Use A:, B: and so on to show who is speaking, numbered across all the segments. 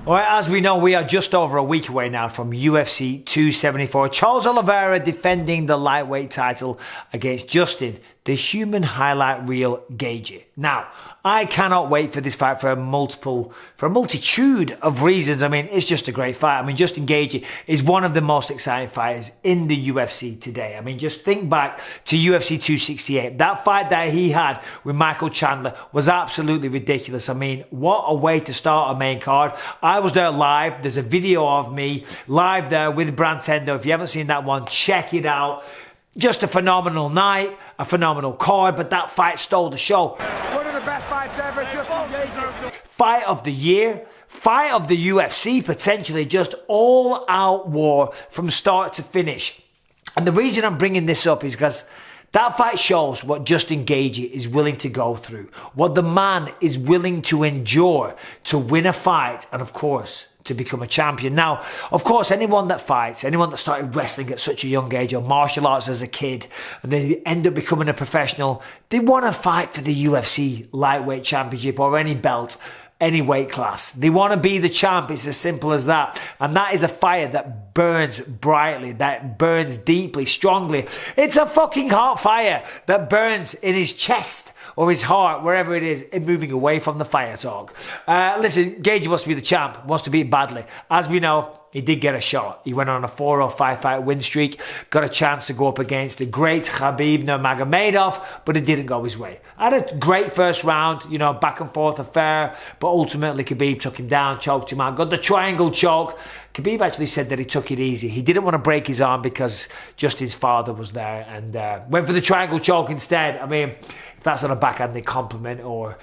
A: All right, as we know, we are just over a week away now from UFC 274. Charles Oliveira defending the lightweight title against Justin, the human highlight reel Gaethje. Now, I cannot wait for this fight for a multitude of reasons. I mean, it's just a great fight. I mean, Justin Gaethje is one of the most exciting fighters in the UFC today. I mean, just think back to UFC 268. That fight that he had with Michael Chandler was absolutely ridiculous. I mean, what a way to start a main card. I was there live. There's a video of me live there with Brantendo. If you haven't seen that one, check it out. Just a phenomenal night, a phenomenal card, but that fight stole the show.
B: One of the best fights ever, Justin Gaethje.
A: Fight of the year, fight of the UFC, potentially just all out war from start to finish. And the reason I'm bringing this up is because that fight shows what Justin Gaethje is willing to go through, what the man is willing to endure to win a fight, and of course, to become a champion. Now, of course, anyone that fights, anyone that started wrestling at such a young age or martial arts as a kid, and they end up becoming a professional, they want to fight for the UFC lightweight championship or any belt, any weight class. They want to be the champ. It's as simple as that. And that is a fire that burns brightly, that burns deeply, strongly. It's a fucking hot fire that burns in his chest or his heart, wherever it is, moving away from the fire talk. Listen, Gaethje wants to be the champ, wants to beat badly. As we know, he did get a shot. He went on a 4 or 5 fight win streak, got a chance to go up against the great Khabib Nurmagomedov, but it didn't go his way. Had a great first round, you know, back and forth affair, but ultimately Khabib took him down, choked him out, got the triangle choke. Khabib actually said that he took it easy. He didn't want to break his arm because Justin's father was there and went for the triangle choke instead. I mean, if that's not a backhanded compliment or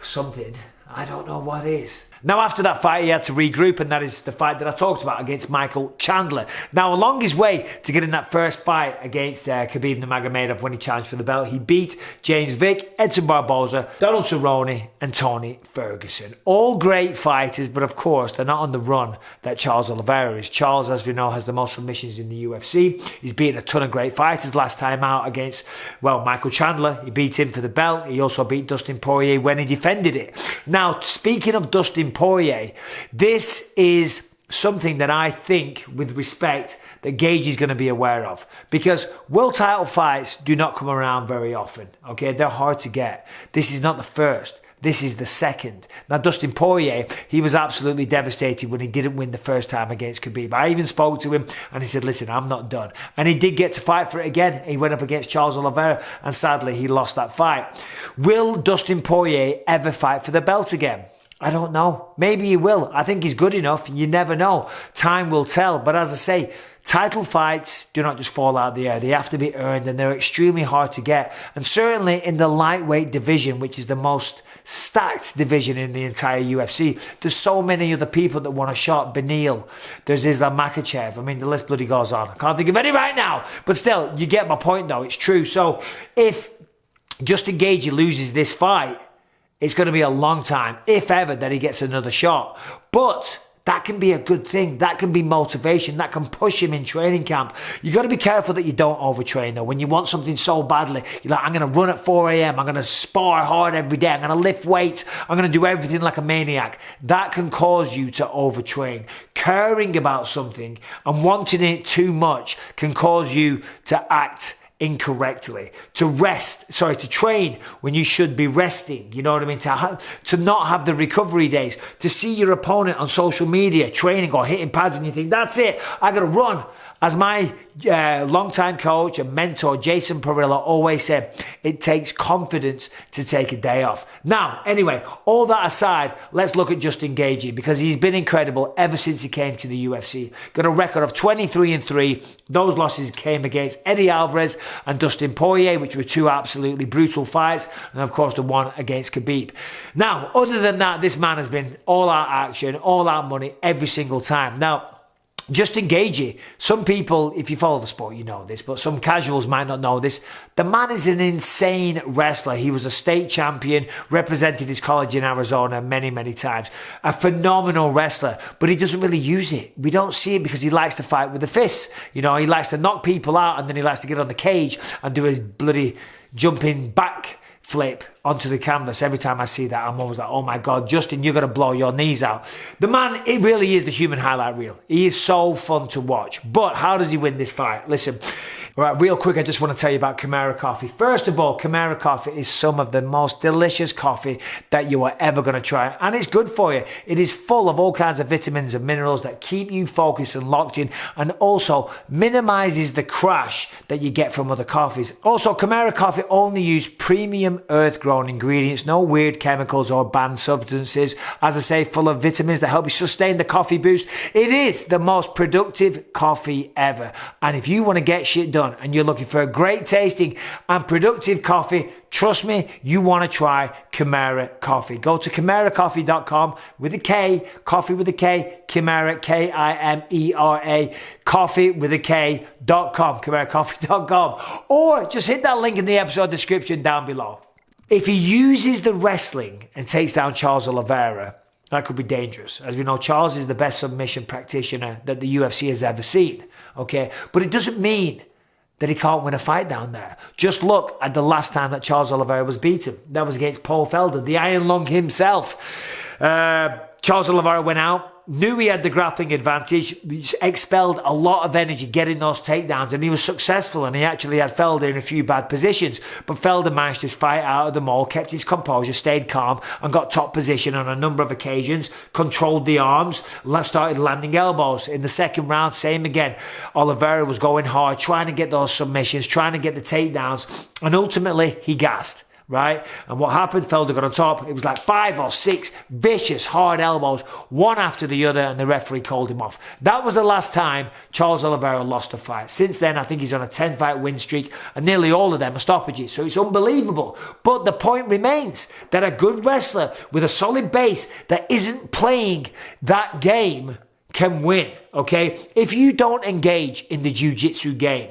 A: something, I don't know what is. Now, after that fight, he had to regroup, and that is the fight that I talked about against Michael Chandler. Now, along his way to getting that first fight against Khabib Nurmagomedov when he challenged for the belt, he beat James Vick, Edson Barboza, Donald Cerrone, and Tony Ferguson. All great fighters, but of course, they're not on the run that Charles Oliveira is. Charles, as we know, has the most submissions in the UFC. He's beaten a ton of great fighters last time out against, well, Michael Chandler. He beat him for the belt. He also beat Dustin Poirier when he defended it. Now, speaking of Dustin Poirier, this is something that I think, with respect, that Gaethje is going to be aware of, because world title fights do not come around very often. Okay, they're hard to get. This is not the first. This is the second. Now, Dustin Poirier, he was absolutely devastated when he didn't win the first time against Khabib. I even spoke to him and he said, listen, I'm not done. And he did get to fight for it again. He went up against Charles Oliveira and sadly he lost that fight. Will Dustin Poirier ever fight for the belt again? I don't know. Maybe he will. I think he's good enough. You never know. Time will tell. But as I say, title fights do not just fall out of the air. They have to be earned and they're extremely hard to get. And certainly in the lightweight division, which is the most stacked division in the entire UFC, there's so many other people that want a shot. Beneil, there's Islam Makhachev. I mean, the list bloody goes on. I can't think of any right now. But still, you get my point though. It's true. So if Justin Gaethje loses this fight, it's going to be a long time, if ever, that he gets another shot. But that can be a good thing. That can be motivation. That can push him in training camp. You got to be careful that you don't overtrain though. When you want something so badly, you're like, I'm going to run at 4 a.m. I'm going to spar hard every day. I'm going to lift weights. I'm going to do everything like a maniac. That can cause you to overtrain. Caring about something and wanting it too much can cause you to act incorrectly, to train when you should be resting, you know what I mean, to not have the recovery days, to see your opponent on social media training or hitting pads and you think, that's it, I gotta run. As my longtime coach and mentor, Jason Perillo, always said, it takes confidence to take a day off. Now, anyway, all that aside, let's look at Justin Gaethje, because he's been incredible ever since he came to the UFC. Got a record of 23-3. Those losses came against Eddie Alvarez and Dustin Poirier, which were two absolutely brutal fights. And of course, the one against Khabib. Now, other than that, this man has been all out action, all out money every single time. Now, Justin Gaethje, some people, if you follow the sport, you know this, but some casuals might not know this. The man is an insane wrestler. He was a state champion, represented his college in Arizona many, many times. A phenomenal wrestler, but he doesn't really use it. We don't see it because he likes to fight with the fists. You know, he likes to knock people out and then he likes to get on the cage and do a bloody jumping back flip onto the canvas. Every time I see that, I'm always like, oh my God, Justin, you're going to blow your knees out. The man, it really is the human highlight reel. He is so fun to watch. But how does he win this fight? Listen, right, real quick, I just want to tell you about Chimera coffee. First of all, Chimera coffee is some of the most delicious coffee that you are ever going to try. And it's good for you. It is full of all kinds of vitamins and minerals that keep you focused and locked in, and also minimizes the crash that you get from other coffees. Also, Chimera coffee only use premium earth-grown ingredients, no weird chemicals or banned substances. As I say, full of vitamins that help you sustain the coffee boost. It is the most productive coffee ever. And if you want to get shit done and you're looking for a great tasting and productive coffee, trust me, you want to try Chimera coffee. Go to chimeracoffee.com with a K, coffee with a K, Chimera, K-I-M-E-R-A, coffee with a K.com, chimeracoffee.com. Or just hit that link in the episode description down below. If he uses the wrestling and takes down Charles Oliveira, that could be dangerous. As we know, Charles is the best submission practitioner that the UFC has ever seen. Okay, but it doesn't mean that he can't win a fight down there. Just look at the last time that Charles Oliveira was beaten. That was against Paul Felder, the Iron Lung himself. Charles Oliveira went out, knew he had the grappling advantage, expelled a lot of energy getting those takedowns, and he was successful, and he actually had Felder in a few bad positions. But Felder managed to fight out of them all, kept his composure, stayed calm, and got top position on a number of occasions, controlled the arms, started landing elbows. In the second round, same again. Oliveira was going hard, trying to get those submissions, trying to get the takedowns, and ultimately he gassed. Right? And what happened? Felder got on top. It was like 5 or 6 vicious, hard elbows, one after the other, and the referee called him off. That was the last time Charles Oliveira lost a fight. Since then, I think he's on a 10-fight win streak, and nearly all of them are stoppages. So it's unbelievable. But the point remains that a good wrestler with a solid base that isn't playing that game can win. Okay? If you don't engage in the jiu-jitsu game,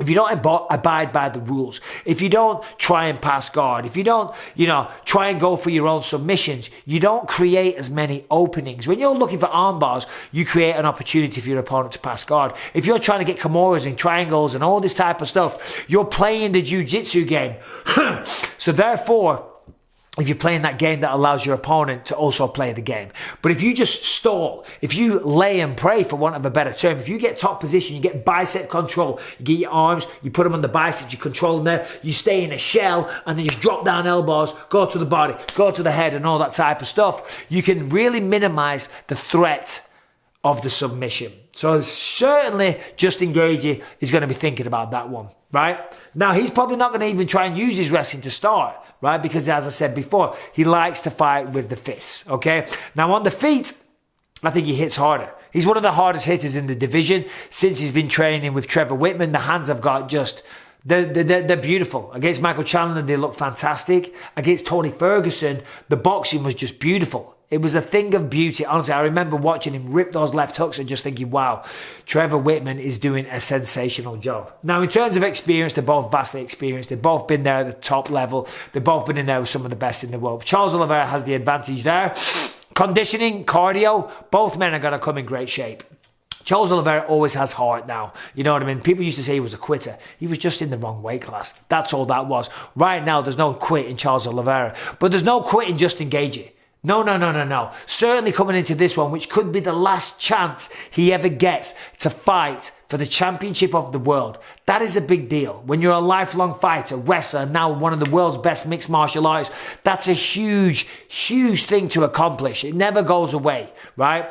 A: if you don't abide by the rules, if you don't try and pass guard, if you don't, try and go for your own submissions, you don't create as many openings. When you're looking for arm bars, you create an opportunity for your opponent to pass guard. If you're trying to get kimuras and triangles and all this type of stuff, you're playing the jiu-jitsu game. So therefore, if you're playing that game, that allows your opponent to also play the game. But if you just stall, if you lay and pray, for want of a better term, if you get top position, you get bicep control, you get your arms, you put them on the biceps, you control them there, you stay in a shell, and then just drop down elbows, go to the body, go to the head, and all that type of stuff, you can really minimize the threat of the submission. So certainly Justin Gaethje is going to be thinking about that one, right? Now, he's probably not going to even try and use his wrestling to start, right? Because as I said before, he likes to fight with the fists, okay? Now, on the feet, I think he hits harder. He's one of the hardest hitters in the division. Since he's been training with Trevor Whitman, the hands have got just... They're beautiful. Against Michael Chandler, they look fantastic. Against Tony Ferguson, the boxing was just beautiful. It was a thing of beauty. Honestly, I remember watching him rip those left hooks and just thinking, wow, Trevor Whitman is doing a sensational job. Now, in terms of experience, they're both vastly experienced. They've both been there at the top level. They've both been in there with some of the best in the world. Charles Oliveira has the advantage there. Conditioning, cardio, both men are going to come in great shape. Charles Oliveira always has heart now. You know what I mean? People used to say he was a quitter. He was just in the wrong weight class. That's all that was. Right now, there's no quit in Charles Oliveira. But there's no quit in Justin Gaethje. No. Certainly coming into this one, which could be the last chance he ever gets to fight for the championship of the world. That is a big deal. When you're a lifelong fighter, wrestler, now one of the world's best mixed martial artists, that's a huge, huge thing to accomplish. It never goes away, right?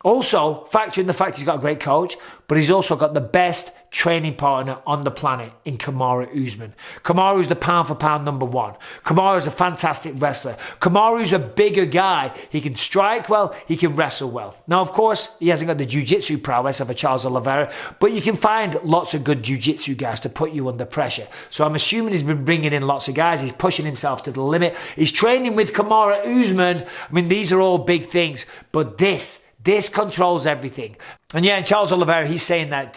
A: Also, factor in the fact he's got a great coach, but he's also got the best training partner on the planet in Kamaru Usman. Kamaru's the pound for pound number one. Kamaru's a fantastic wrestler. Kamaru's a bigger guy. He can strike well, he can wrestle well. Now, of course, he hasn't got the jiu-jitsu prowess of a Charles Oliveira, but you can find lots of good jiu-jitsu guys to put you under pressure. So I'm assuming he's been bringing in lots of guys. He's pushing himself to the limit. He's training with Kamaru Usman. I mean, these are all big things, but this controls everything. And yeah, Charles Oliveira, he's saying that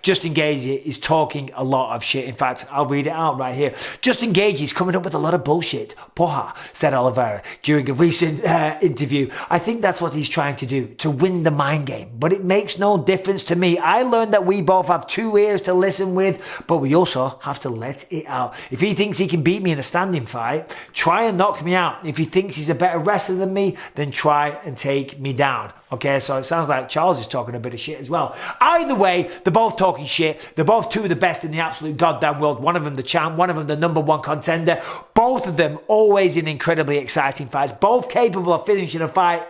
A: Justin Gaethje is talking a lot of shit. In fact, I'll read it out right here. Justin Gaethje is coming up with a lot of bullshit. Poha, said Oliveira during a recent interview. I think that's what he's trying to do, to win the mind game. But it makes no difference to me. I learned that we both have 2 ears to listen with, but we also have to let it out. If he thinks he can beat me in a standing fight, try and knock me out. If he thinks he's a better wrestler than me, then try and take me down. Okay, so it sounds like Charles is talking a bit of shit as well. Either way, they're both talking shit. They're both 2 of the best in the absolute goddamn world. One of them the champ, one of them the #1 contender. Both of them always in incredibly exciting fights. Both capable of finishing a fight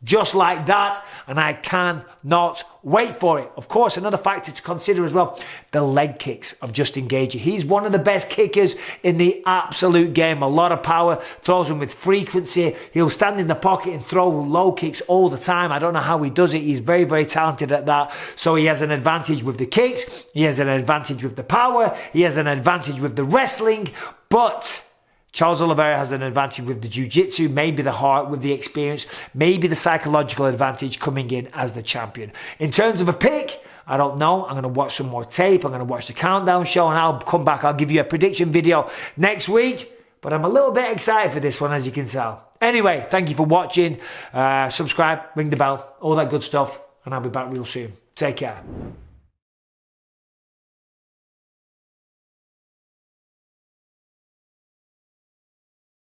A: just like that, and I cannot wait for it. Of course, another factor to consider as well, the leg kicks of Justin Gaethje. He's one of the best kickers in the absolute game. A lot of power, throws them with frequency. He'll stand in the pocket and throw low kicks all the time. I don't know how he does it. He's very, very talented at that. So he has an advantage with the kicks. He has an advantage with the power. He has an advantage with the wrestling. But Charles Oliveira has an advantage with the jiu-jitsu, maybe the heart with the experience, maybe the psychological advantage coming in as the champion. In terms of a pick, I don't know. I'm going to watch some more tape. I'm going to watch the countdown show, and I'll come back. I'll give you a prediction video next week. But I'm a little bit excited for this one, as you can tell. Anyway, thank you for watching. Subscribe, ring the bell, all that good stuff. And I'll be back real soon. Take care.